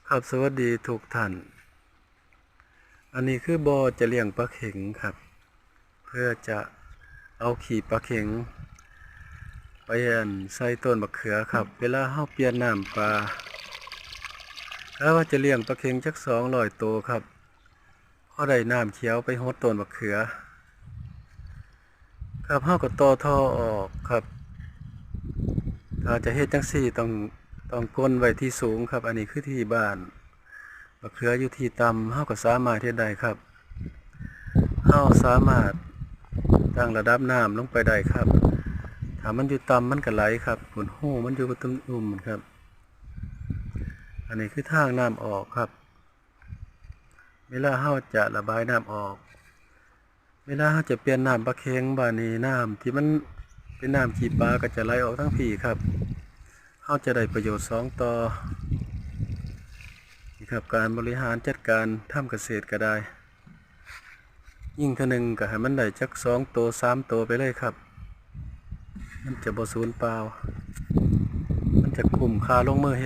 ครับสวัสดีทุกท่านอันนี้คือบ่อจะเลี้ยงปลาเข็งครับ เพื่อจะเอาขี้ปลาเข็งไปใส่ต้นมะเขือครับ เวลาเฮาเปลี่ยนน้ำปลาถ้าว่าจะเลี้ยงปลาเข็งจัก200ตัวครับพอได้น้ำเขียวไปฮดต้นมะเขือครับเฮาก็ต่อท่อออกครับถ้าจะเฮ็ดจังซี่ต้องก้นไว้ที่สูงครับ อันนี้คือที่บ้านมะเขืออยู่ที่ต่ำเฮาก็สามารถเฮ็ดได้ครับเฮาสามารถตั้งระดับน้ำลงไปได้ครับถ้ามันอยู่ต่ำมันก็ไหลครับหุ่นหูมันอยู่บนต้นอุ่มครับอันนี้คือทางน้ำออกครับเวลาเฮาจะระบายน้ำออกเวลาเฮาจะเปลี่ยนน้ำปลาเค็งบานี้น้ำที่มันเป็นน้ำขี้ปลาก็จะไหลออกทั้งผีครับเฮาจะได้ประโยชน์2ต่อนี่ครับการบริหารจัดการทำเกษตรก็ได้ยิ่งเท่านึงก็ให้มันได้จัก2ตัว3ตัวไปเลยครับมันจะบ่สูญเปล่ามันจะคุ้มค่าลงมือเฮ็ด